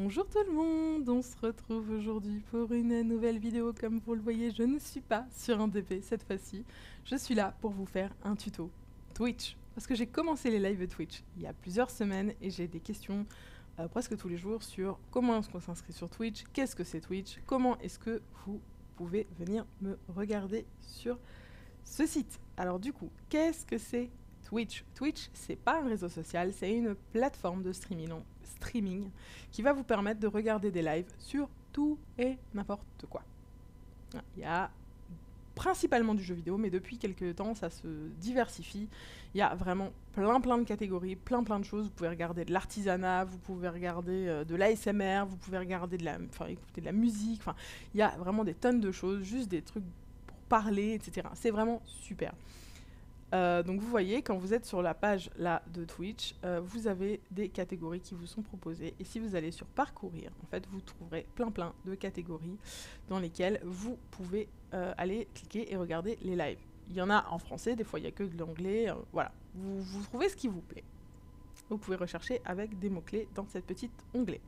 Bonjour tout le monde, on se retrouve aujourd'hui pour une nouvelle vidéo. Comme vous le voyez, je ne suis pas sur un DP cette fois-ci. Je suis là pour vous faire un tuto Twitch. Parce que j'ai commencé les lives Twitch il y a plusieurs semaines et j'ai des questions presque tous les jours sur comment est-ce qu'on s'inscrit sur Twitch, qu'est-ce que c'est Twitch, comment est-ce que vous pouvez venir me regarder sur ce site. Alors du coup, qu'est-ce que c'est Twitch? Twitch, c'est pas un réseau social, c'est une plateforme de streaming qui va vous permettre de regarder des lives sur tout et n'importe quoi. Il y a principalement du jeu vidéo, mais depuis quelques temps, ça se diversifie. Il y a vraiment plein de catégories, plein de choses. Vous pouvez regarder de l'artisanat, vous pouvez regarder de l'ASMR, vous pouvez regarder écouter de la musique. Enfin, il y a vraiment des tonnes de choses, juste des trucs pour parler, etc. C'est vraiment super. Donc vous voyez, quand vous êtes sur la page là de Twitch, vous avez des catégories qui vous sont proposées. Et si vous allez sur parcourir, en fait, vous trouverez plein de catégories dans lesquelles vous pouvez aller cliquer et regarder les lives. Il y en a en français, des fois il n'y a que de l'anglais. Voilà, vous trouvez ce qui vous plaît. Vous pouvez rechercher avec des mots-clés dans cette petite onglet.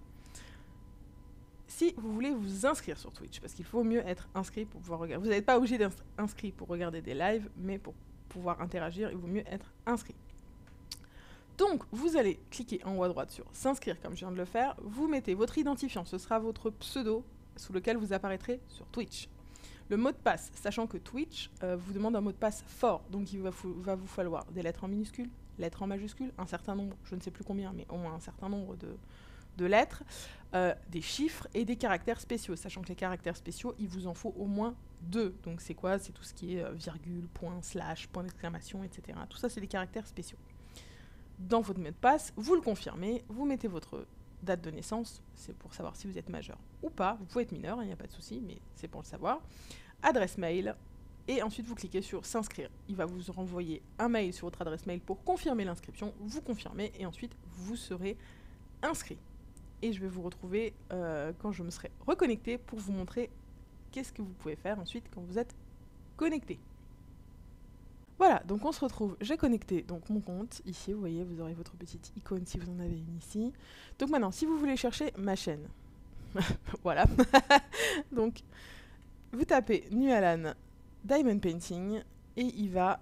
Si vous voulez vous inscrire sur Twitch, parce qu'il faut mieux être inscrit pour pouvoir regarder. Vous n'êtes pas obligé d'être inscrit pour regarder des lives, mais pour pouvoir interagir, il vaut mieux être inscrit. Donc, vous allez cliquer en haut à droite sur s'inscrire, comme je viens de le faire. Vous mettez votre identifiant, ce sera votre pseudo sous lequel vous apparaîtrez sur Twitch. Le mot de passe, sachant que Twitch vous demande un mot de passe fort, donc il va vous falloir des lettres en minuscules, lettres en majuscules, un certain nombre, je ne sais plus combien, mais au moins un certain nombre de lettres, des chiffres et des caractères spéciaux, sachant que les caractères spéciaux, il vous en faut au moins 2. Donc c'est quoi? C'est tout ce qui est virgule, point, slash, point d'exclamation, etc. Tout ça, c'est des caractères spéciaux. Dans votre mot de passe, vous le confirmez, vous mettez votre date de naissance, c'est pour savoir si vous êtes majeur ou pas. Vous pouvez être mineur, il n'y a pas de souci, mais c'est pour le savoir. Adresse mail, et ensuite vous cliquez sur s'inscrire. Il va vous renvoyer un mail sur votre adresse mail pour confirmer l'inscription, vous confirmez, et ensuite vous serez inscrit. Et je vais vous retrouver quand je me serai reconnecté pour vous montrer qu'est-ce que vous pouvez faire ensuite quand vous êtes connecté. Voilà, donc on se retrouve, j'ai connecté donc mon compte, ici vous voyez, vous aurez votre petite icône si vous en avez une ici. Donc maintenant, si vous voulez chercher ma chaîne, voilà, donc vous tapez Nualan Diamond Painting et il va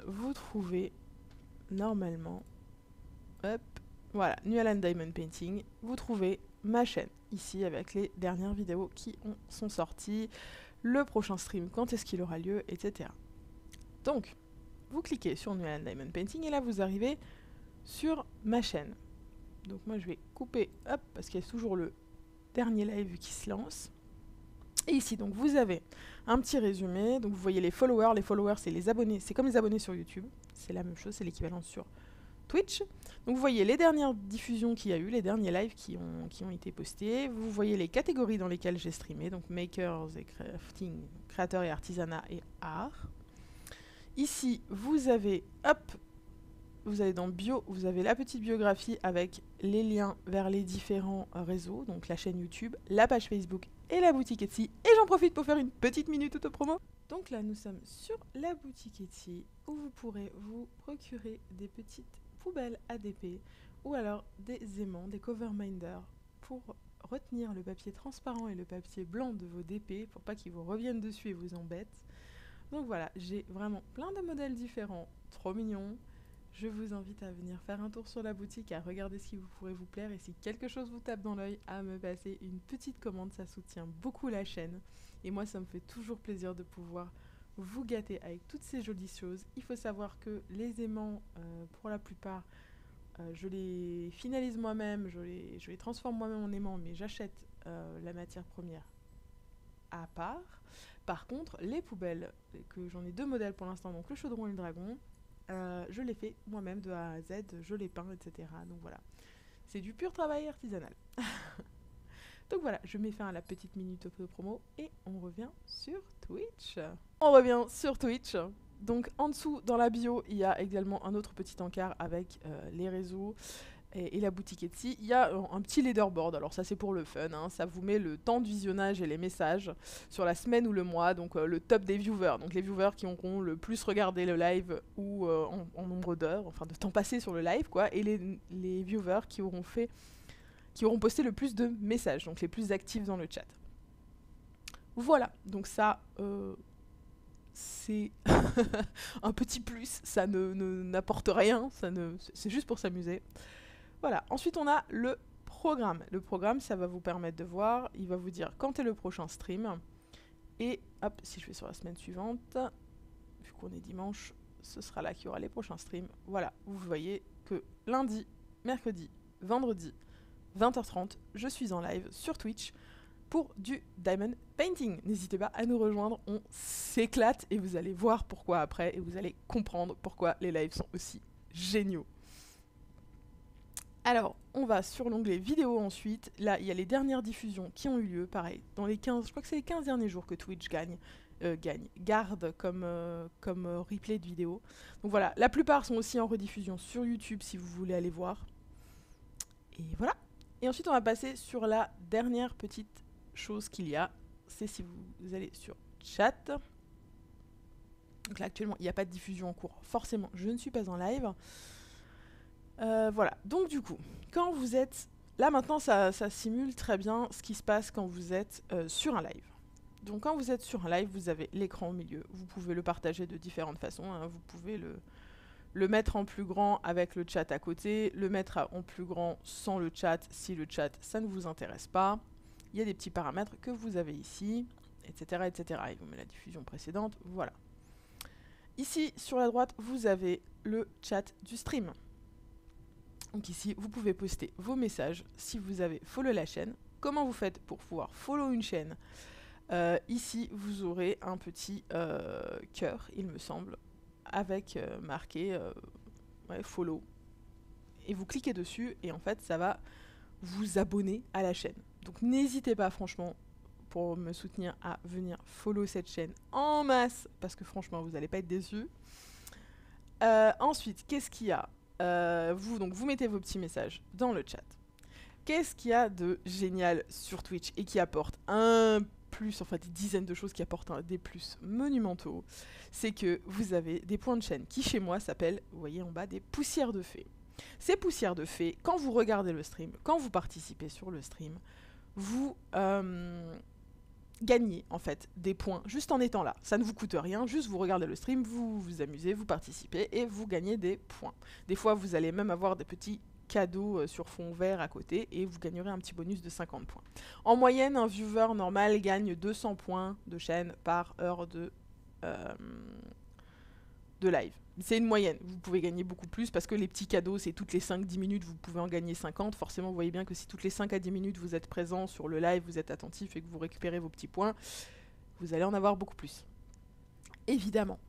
vous trouver normalement, hop, voilà, Nualan Diamond Painting, vous trouvez ma chaîne ici avec les dernières vidéos qui sont sorties, le prochain stream, quand est-ce qu'il aura lieu, etc. Donc, vous cliquez sur Nualan Diamond Painting et là vous arrivez sur ma chaîne. Donc moi je vais couper, hop, parce qu'il y a toujours le dernier live qui se lance. Et ici, donc vous avez un petit résumé, donc vous voyez les followers c'est les abonnés, c'est comme les abonnés sur YouTube, c'est la même chose, c'est l'équivalent sur Twitch. Donc vous voyez les dernières diffusions qu'il y a eu, les derniers lives qui ont été postés. Vous voyez les catégories dans lesquelles j'ai streamé, donc makers et crafting, créateurs et artisanat et art. Ici, vous avez, hop, vous avez dans bio, vous avez la petite biographie avec les liens vers les différents réseaux, donc la chaîne YouTube, la page Facebook et la boutique Etsy. Et j'en profite pour faire une petite minute auto-promo. Donc là, nous sommes sur la boutique Etsy où vous pourrez vous procurer des petites poubelles ADP ou alors des aimants, des cover minders pour retenir le papier transparent et le papier blanc de vos DP pour pas qu'ils vous reviennent dessus et vous embêtent. Donc voilà, j'ai vraiment plein de modèles différents, trop mignons. Je vous invite à venir faire un tour sur la boutique, à regarder ce qui pourrait vous plaire et si quelque chose vous tape dans l'œil, à me passer une petite commande, ça soutient beaucoup la chaîne. Et moi, ça me fait toujours plaisir de pouvoir vous gâter avec toutes ces jolies choses. Il faut savoir que les aimants, pour la plupart, je les finalise moi-même, je les transforme moi-même en aimants, mais j'achète la matière première à part. Par contre, les poubelles, que j'en ai 2 modèles pour l'instant, donc le chaudron et le dragon, je les fais moi-même de A à Z, je les peins, etc. Donc voilà, c'est du pur travail artisanal. Donc voilà, je mets fin à la petite minute de promo et on revient sur Twitch. On revient sur Twitch. Donc en dessous, dans la bio, il y a également un autre petit encart avec les réseaux et la boutique Etsy. Il y a un petit leaderboard, alors ça c'est pour le fun, hein. Ça vous met le temps de visionnage et les messages sur la semaine ou le mois, donc le top des viewers, donc les viewers qui auront le plus regardé le live ou en nombre d'heures, enfin de temps passé sur le live, quoi, et les viewers qui auront fait qui auront posté le plus de messages, donc les plus actifs dans le chat. Voilà, donc ça, c'est un petit plus, ça n'apporte rien, c'est juste pour s'amuser. Voilà, ensuite on a le programme. Le programme, ça va vous permettre de voir, il va vous dire quand est le prochain stream. Et hop, si je vais sur la semaine suivante, vu qu'on est dimanche, ce sera là qu'il y aura les prochains streams. Voilà, vous voyez que lundi, mercredi, vendredi, 20h30, je suis en live sur Twitch pour du Diamond Painting. N'hésitez pas à nous rejoindre, on s'éclate et vous allez voir pourquoi après et vous allez comprendre pourquoi les lives sont aussi géniaux. Alors, on va sur l'onglet vidéo ensuite. Là, il y a les dernières diffusions qui ont eu lieu, pareil. Dans les 15, je crois que c'est les 15 derniers jours que Twitch garde comme replay de vidéo. Donc voilà, la plupart sont aussi en rediffusion sur YouTube si vous voulez aller voir. Et voilà. Et ensuite, on va passer sur la dernière petite chose qu'il y a. C'est si vous allez sur chat. Donc là, actuellement, il n'y a pas de diffusion en cours. Forcément, je ne suis pas en live. Voilà, donc du coup, quand vous êtes... Là maintenant, ça simule très bien ce qui se passe quand vous êtes sur un live. Donc quand vous êtes sur un live, vous avez l'écran au milieu. Vous pouvez le partager de différentes façons. Hein. Vous pouvez le mettre en plus grand avec le chat à côté, le mettre en plus grand sans le chat si le chat, ça ne vous intéresse pas. Il y a des petits paramètres que vous avez ici, etc. etc. Il vous met la diffusion précédente, voilà. Ici, sur la droite, vous avez le chat du stream. Donc ici, vous pouvez poster vos messages si vous avez follow la chaîne. Comment vous faites pour pouvoir follow une chaîne? Ici, vous aurez un petit cœur, il me semble, avec marqué follow. Et vous cliquez dessus et en fait, ça va vous abonner à la chaîne. Donc n'hésitez pas franchement pour me soutenir à venir follow cette chaîne en masse parce que franchement, vous n'allez pas être déçus. Ensuite, qu'est-ce qu'il y a? Vous mettez vos petits messages dans le chat. Qu'est-ce qu'il y a de génial sur Twitch et qui apporte un plus, enfin des dizaines de choses qui apportent des plus monumentaux, c'est que vous avez des points de chaîne qui chez moi s'appellent, vous voyez en bas, des poussières de fées. Ces poussières de fées, quand vous regardez le stream, quand vous participez sur le stream, vous gagnez en fait des points juste en étant là. Ça ne vous coûte rien, juste vous regardez le stream, vous vous amusez, vous participez et vous gagnez des points. Des fois vous allez même avoir des petits cadeaux sur fond vert à côté et vous gagnerez un petit bonus de 50 points. En moyenne, un viewer normal gagne 200 points de chaîne par heure de live. C'est une moyenne, vous pouvez gagner beaucoup plus parce que les petits cadeaux, c'est toutes les 5-10 minutes, vous pouvez en gagner 50. Forcément, vous voyez bien que si toutes les 5 à 10 minutes, vous êtes présent sur le live, vous êtes attentif et que vous récupérez vos petits points, vous allez en avoir beaucoup plus. Évidemment.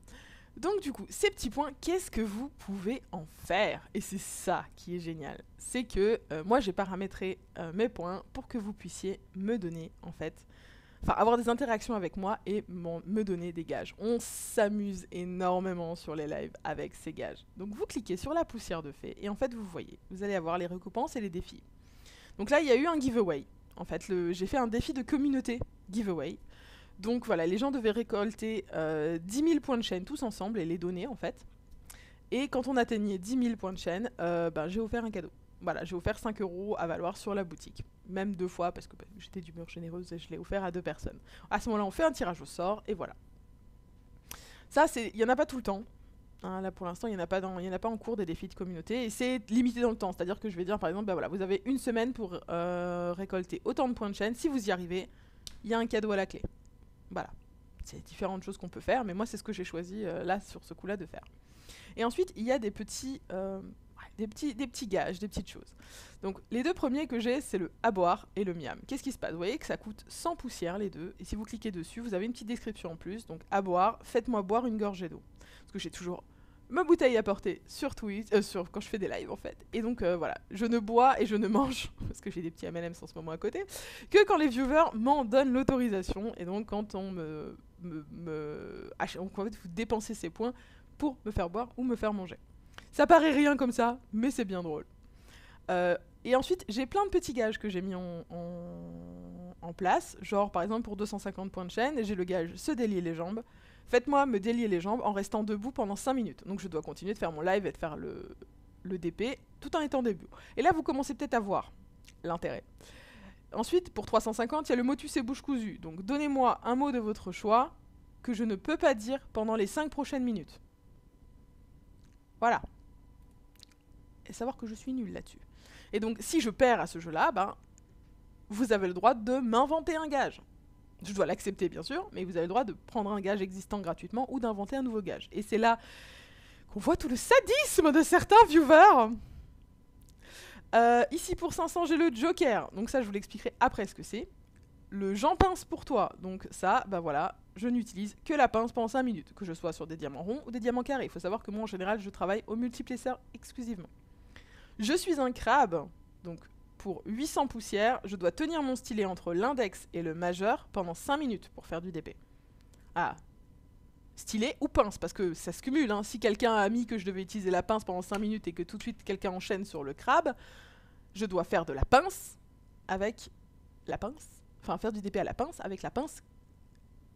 Donc du coup, ces petits points, qu'est-ce que vous pouvez en faire? Et c'est ça qui est génial. C'est que moi, j'ai paramétré mes points pour que vous puissiez me donner, en fait, avoir des interactions avec moi et me donner des gages. On s'amuse énormément sur les lives avec ces gages. Donc vous cliquez sur la poussière de fée et en fait, vous voyez, vous allez avoir les récompenses et les défis. Donc là, il y a eu un giveaway. En fait, j'ai fait un défi de communauté giveaway. Donc voilà, les gens devaient récolter 10 000 points de chaîne tous ensemble et les donner en fait. Et quand on atteignait 10 000 points de chaîne, j'ai offert un cadeau. Voilà, j'ai offert 5 € à valoir sur la boutique. Même 2 fois parce que j'étais d'humeur généreuse et je l'ai offert à 2 personnes. À ce moment-là, on fait un tirage au sort et voilà. Ça, il n'y en a pas tout le temps. Hein, là pour l'instant, il n'y en a pas en cours des défis de communauté et c'est limité dans le temps. C'est-à-dire que je vais dire par exemple, voilà, vous avez une semaine pour récolter autant de points de chaîne. Si vous y arrivez, il y a un cadeau à la clé. Voilà, c'est différentes choses qu'on peut faire, mais moi c'est ce que j'ai choisi là sur ce coup-là de faire. Et ensuite il y a des petits gages, des petites choses. Donc les deux premiers que j'ai, c'est le à boire et le miam. Qu'est-ce qui se passe? Vous voyez que ça coûte 100 poussières les deux, et si vous cliquez dessus, vous avez une petite description en plus. Donc à boire, faites-moi boire une gorgée d'eau, parce que j'ai toujours ma bouteille à porter sur Twitch, quand je fais des lives en fait. Et donc voilà, je ne bois et je ne mange, parce que j'ai des petits M&M's en ce moment à côté, que quand les viewers m'en donnent l'autorisation. Et donc quand on en fait, vous dépensez ces points pour me faire boire ou me faire manger. Ça paraît rien comme ça, mais c'est bien drôle. Et ensuite, j'ai plein de petits gages que j'ai mis en place. Genre par exemple pour 250 points de chaîne, j'ai le gage se délier les jambes. Faites-moi me délier les jambes en restant debout pendant 5 minutes. Donc je dois continuer de faire mon live et de faire le DP tout en étant debout. Et là, vous commencez peut-être à voir l'intérêt. Ensuite, pour 350, il y a le motus et bouche cousue. Donc donnez-moi un mot de votre choix que je ne peux pas dire pendant les 5 prochaines minutes. Voilà. Et savoir que je suis nulle là-dessus. Et donc, si je perds à ce jeu-là, ben, vous avez le droit de m'inventer un gage. Je dois l'accepter, bien sûr, mais vous avez le droit de prendre un gage existant gratuitement ou d'inventer un nouveau gage. Et c'est là qu'on voit tout le sadisme de certains viewers. Ici, pour 500, j'ai le Joker. Donc ça, je vous l'expliquerai après ce que c'est. Le Jean pince pour toi. Donc ça, bah voilà, je n'utilise que la pince pendant 5 minutes, que je sois sur des diamants ronds ou des diamants carrés. Il faut savoir que moi, en général, je travaille au multiplesseur exclusivement. Je suis un crabe, donc pour 800 poussières, je dois tenir mon stylet entre l'index et le majeur pendant 5 minutes pour faire du DP. Ah, stylet ou pince, parce que ça se cumule. Hein. Si quelqu'un a mis que je devais utiliser la pince pendant 5 minutes et que tout de suite quelqu'un enchaîne sur le crabe, je dois faire de la pince avec la pince, enfin faire du DP à la pince avec la pince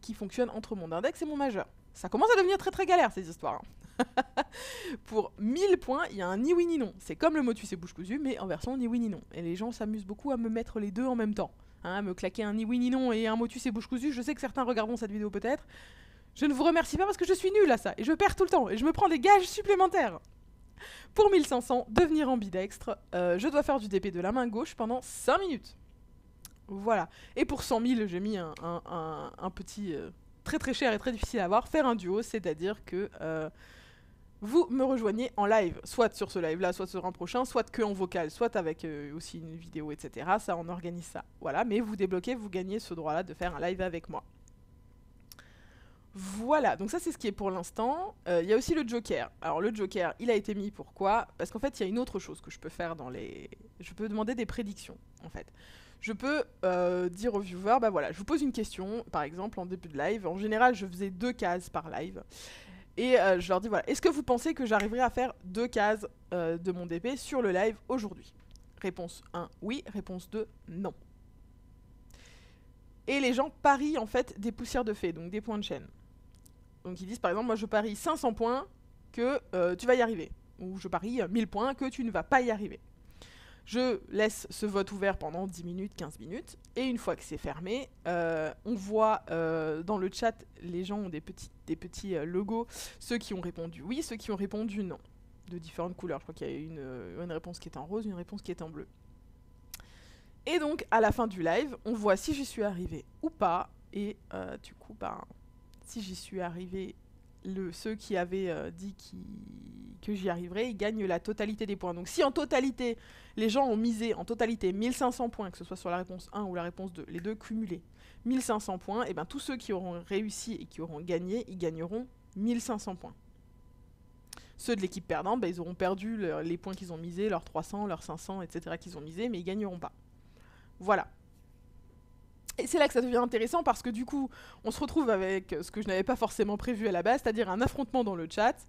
qui fonctionne entre mon index et mon majeur. Ça commence à devenir très très galère ces histoires. Pour 1000 points, il y a un ni oui ni non. C'est comme le motus et bouche cousue, mais en version ni oui ni non. Et les gens s'amusent beaucoup à me mettre les deux en même temps. Hein, à me claquer un ni oui ni non et un motus et bouche cousue. Je sais que certains regarderont cette vidéo peut-être. Je ne vous remercie pas parce que je suis nulle à ça. Et je perds tout le temps. Et je me prends des gages supplémentaires. Pour 1500, devenir ambidextre, je dois faire du DP de la main gauche pendant 5 minutes. Voilà. Et pour 100 000, j'ai mis un petit... très très cher et très difficile à avoir. Faire un duo, c'est-à-dire que... vous me rejoignez en live, soit sur ce live-là, soit sur un prochain, soit que en vocal, soit avec aussi une vidéo, etc. Ça, on organise ça. Voilà, mais vous débloquez, vous gagnez ce droit-là de faire un live avec moi. Voilà, donc ça c'est ce qui est pour l'instant. Il y a aussi le Joker. Alors le Joker, il a été mis pourquoi? Parce qu'en fait, il y a une autre chose que je peux faire dans les... Je peux demander des prédictions, en fait. Je peux dire aux viewers, bah voilà, je vous pose une question, par exemple, en début de live. En général, je faisais 2 cases par live. Et je leur dis, voilà, est-ce que vous pensez que j'arriverai à faire 2 cases de mon DP sur le live aujourd'hui? Réponse 1, oui. Réponse 2, non. Et les gens parient en fait des poussières de fée, donc des points de chaîne. Donc ils disent, par exemple, moi je parie 500 points que tu vas y arriver. Ou je parie 1000 points que tu ne vas pas y arriver. Je laisse ce vote ouvert pendant 10 minutes, 15 minutes, et une fois que c'est fermé, on voit dans le chat, les gens ont des petits logos, ceux qui ont répondu oui, ceux qui ont répondu non, de différentes couleurs. Je crois qu'il y a une réponse qui est en rose, une réponse qui est en bleu. Et donc, à la fin du live, on voit si j'y suis arrivé ou pas, et du coup, si j'y suis arrivé, ceux qui avaient dit que j'y arriverais, ils gagnent la totalité des points. Donc si en totalité, les gens ont misé en totalité 1500 points, que ce soit sur la réponse 1 ou la réponse 2, les deux cumulés, 1500 points, et bien tous ceux qui auront réussi et qui auront gagné, ils gagneront 1500 points. Ceux de l'équipe perdante, ils auront perdu les points qu'ils ont misés, leurs 300, leurs 500, etc. qu'ils ont misés, mais ils gagneront pas. Voilà. Et c'est là que ça devient intéressant parce que du coup, on se retrouve avec ce que je n'avais pas forcément prévu à la base, c'est-à-dire un affrontement dans le chat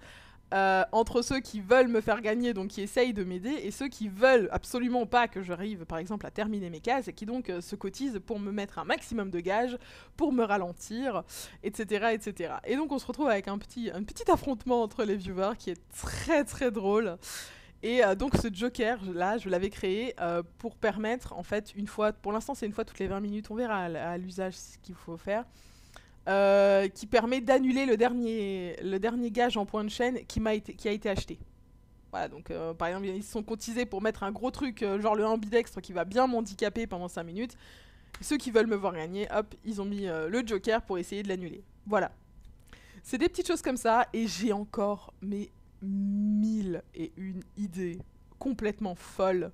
entre ceux qui veulent me faire gagner, donc qui essayent de m'aider, et ceux qui veulent absolument pas que j'arrive, par exemple, à terminer mes cases, et qui donc se cotisent pour me mettre un maximum de gages, pour me ralentir, etc., etc. Et donc on se retrouve avec un petit affrontement entre les viewers qui est très très drôle. Et donc ce Joker là, je l'avais créé pour permettre, en fait, une fois, pour l'instant c'est une fois toutes les 20 minutes, on verra à l'usage ce qu'il faut faire, qui permet d'annuler le dernier gage en point de chaîne qui a été acheté. Voilà, donc par exemple ils se sont cotisés pour mettre un gros truc, genre le ambidextre qui va bien m'handicaper pendant 5 minutes. Et ceux qui veulent me voir gagner, hop, ils ont mis le Joker pour essayer de l'annuler. Voilà. C'est des petites choses comme ça, et j'ai encore mes 1001 idées complètement folles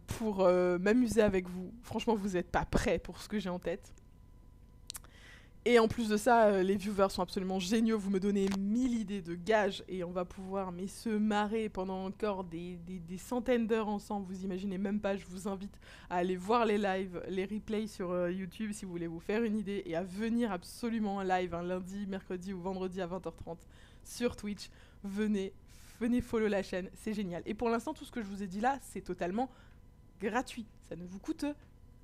pour m'amuser avec vous. Franchement, vous n'êtes pas prêts pour ce que j'ai en tête. Et en plus de ça, les viewers sont absolument géniaux. Vous me donnez 1000 idées de gages et on va pouvoir se marrer pendant encore des centaines d'heures ensemble. Vous imaginez même pas, je vous invite à aller voir les lives, les replays sur YouTube si vous voulez vous faire une idée, et à venir absolument en live un lundi, mercredi ou vendredi à 20h30 sur Twitch. Venez follow la chaîne, c'est génial. Et pour l'instant, tout ce que je vous ai dit là, c'est totalement gratuit. Ça ne vous coûte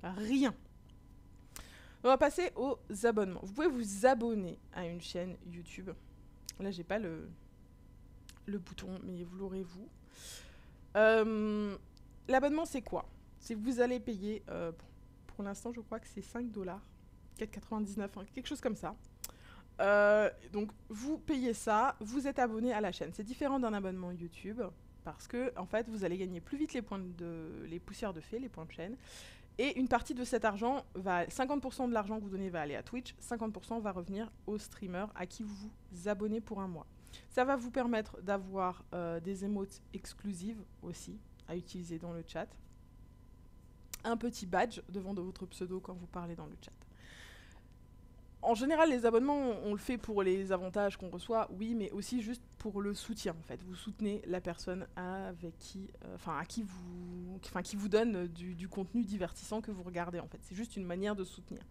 rien. On va passer aux abonnements. Vous pouvez vous abonner à une chaîne YouTube. Là, j'ai pas le bouton, mais vous l'aurez vous. L'abonnement, c'est quoi? c'est que vous allez payer, pour l'instant je crois que c'est 5 $, 4,99, hein, quelque chose comme ça. Donc vous payez ça, vous êtes abonné à la chaîne. C'est différent d'un abonnement YouTube parce que en fait vous allez gagner plus vite les poussières de fée, les points de chaîne. Et une partie de cet argent, 50% de l'argent que vous donnez va aller à Twitch, 50% va revenir aux streamers à qui vous vous abonnez pour un mois. Ça va vous permettre d'avoir des émotes exclusives aussi à utiliser dans le chat. Un petit badge devant de votre pseudo quand vous parlez dans le chat. En général, les abonnements, on le fait pour les avantages qu'on reçoit, oui, mais aussi juste pour le soutien, en fait. Vous soutenez la personne qui vous donne du contenu divertissant que vous regardez, en fait. C'est juste une manière de soutenir.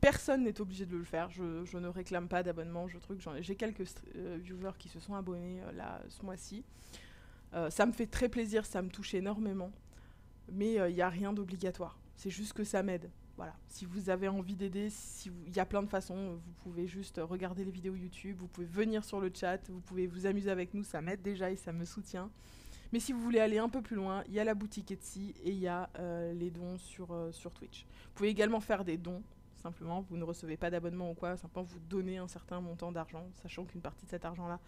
Personne n'est obligé de le faire. Je ne réclame pas d'abonnement, j'ai quelques viewers qui se sont abonnés là ce mois-ci. Ça me fait très plaisir, ça me touche énormément, mais il n'y a rien d'obligatoire. C'est juste que ça m'aide. Voilà, si vous avez envie d'aider, il y a plein de façons, vous pouvez juste regarder les vidéos YouTube, vous pouvez venir sur le chat, vous pouvez vous amuser avec nous, ça m'aide déjà et ça me soutient. Mais si vous voulez aller un peu plus loin, il y a la boutique Etsy et il y a les dons sur Twitch. Vous pouvez également faire des dons, simplement, vous ne recevez pas d'abonnement ou quoi, simplement vous donnez un certain montant d'argent, sachant qu'une partie de cet argent-là,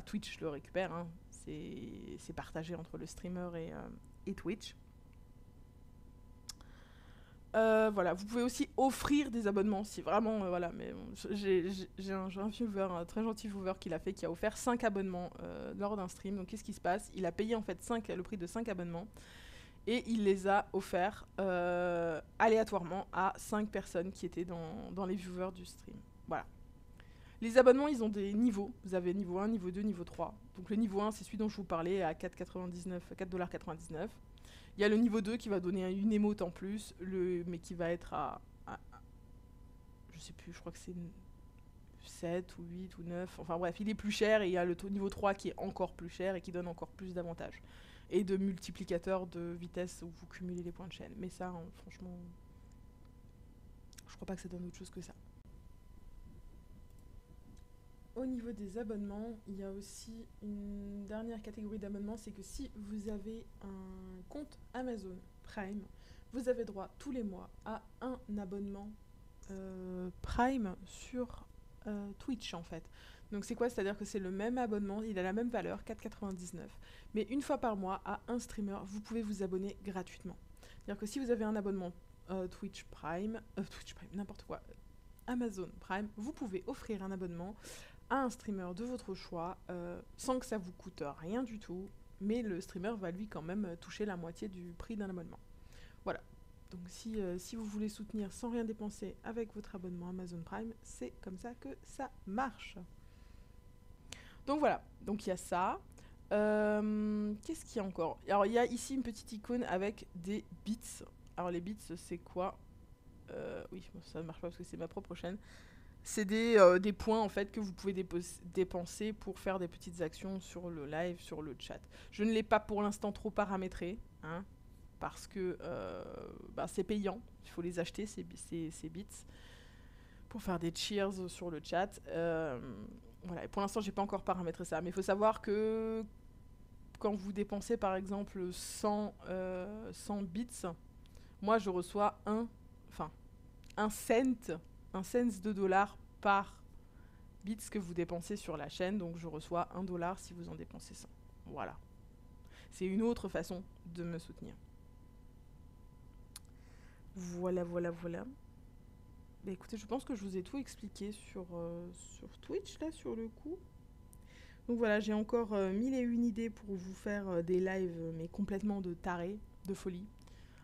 Twitch le récupère, hein, c'est partagé entre le streamer et Twitch. Voilà, vous pouvez aussi offrir des abonnements si vraiment, voilà, mais j'ai un viewer, un très gentil viewer qui a offert 5 abonnements lors d'un stream. Donc qu'est-ce qui se passe? Il a payé en fait le prix de 5 abonnements et il les a offerts aléatoirement à 5 personnes qui étaient dans les viewers du stream. Voilà. Les abonnements, ils ont des niveaux. Vous avez niveau 1, niveau 2, niveau 3. Donc le niveau 1, c'est celui dont je vous parlais à 4,99 $. Il y a le niveau 2 qui va donner une émote en plus, mais qui va être je sais plus, je crois que c'est 7 ou 8 ou 9. Enfin bref, il est plus cher et il y a le niveau 3 qui est encore plus cher et qui donne encore plus d'avantages. Et de multiplicateurs de vitesse où vous cumulez les points de chaîne. Mais ça, franchement, je crois pas que ça donne autre chose que ça. Au niveau des abonnements, il y a aussi une dernière catégorie d'abonnements, c'est que si vous avez un compte Amazon Prime, vous avez droit tous les mois à un abonnement Prime sur Twitch en fait. Donc c'est quoi? C'est-à-dire que c'est le même abonnement, il a la même valeur, 4,99 $, mais une fois par mois à un streamer, vous pouvez vous abonner gratuitement. C'est-à-dire que si vous avez un abonnement Twitch Prime, n'importe quoi, Amazon Prime, vous pouvez offrir un abonnement à un streamer de votre choix sans que ça vous coûte rien du tout, mais le streamer va lui quand même toucher la moitié du prix d'un abonnement. Voilà. Donc si vous voulez soutenir sans rien dépenser avec votre abonnement Amazon Prime, c'est comme ça que ça marche. Donc voilà, donc il y a ça. Qu'est-ce qu'il y a encore? Alors il y a ici une petite icône avec des bits. Alors les bits, c'est quoi? Oui, ça ne marche pas parce que c'est ma propre chaîne. C'est des points en fait que vous pouvez dépenser pour faire des petites actions sur le live, sur le chat. Je ne l'ai pas pour l'instant trop paramétré, hein, parce que c'est payant. Il faut les acheter, ces bits, pour faire des cheers sur le chat. Voilà. Et pour l'instant, j'ai pas encore paramétré ça. Mais il faut savoir que quand vous dépensez par exemple 100 bits, moi je reçois un cent de dollars par bits que vous dépensez sur la chaîne, donc je reçois $1 si vous en dépensez 100. Voilà. C'est une autre façon de me soutenir. Voilà. Bah écoutez, je pense que je vous ai tout expliqué sur Twitch, là, sur le coup. Donc voilà, j'ai encore 1001 idées pour vous faire des lives, mais complètement de tarés, de folie.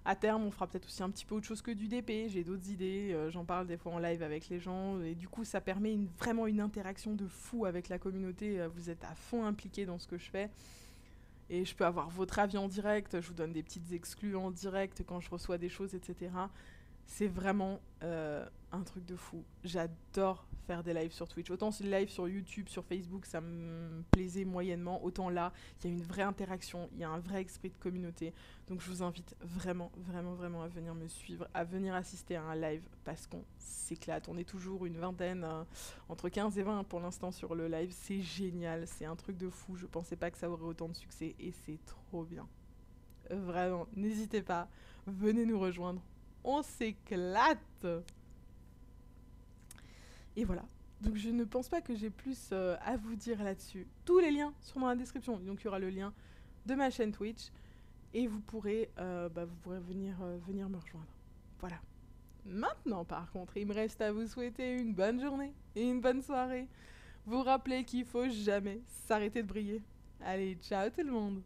À terme, on fera peut-être aussi un petit peu autre chose que du DP, j'ai d'autres idées, j'en parle des fois en live avec les gens, et du coup ça permet vraiment une interaction de fou avec la communauté, vous êtes à fond impliqués dans ce que je fais, et je peux avoir votre avis en direct, je vous donne des petites exclus en direct quand je reçois des choses, etc. C'est vraiment un truc de fou. J'adore faire des lives sur Twitch. Autant les lives sur YouTube, sur Facebook, ça me plaisait moyennement. Autant là, il y a une vraie interaction, il y a un vrai esprit de communauté. Donc je vous invite vraiment à venir me suivre, à venir assister à un live parce qu'on s'éclate. On est toujours une vingtaine, entre 15 et 20 pour l'instant sur le live. C'est génial, c'est un truc de fou. Je pensais pas que ça aurait autant de succès et c'est trop bien. Vraiment, n'hésitez pas, venez nous rejoindre. On s'éclate. Et voilà. Donc je ne pense pas que j'ai plus à vous dire là-dessus. Tous les liens sont dans la description. Donc il y aura le lien de ma chaîne Twitch et vous pourrez venir me rejoindre. Voilà. Maintenant par contre, il me reste à vous souhaiter une bonne journée et une bonne soirée. Vous rappelez qu'il faut jamais s'arrêter de briller. Allez, ciao tout le monde.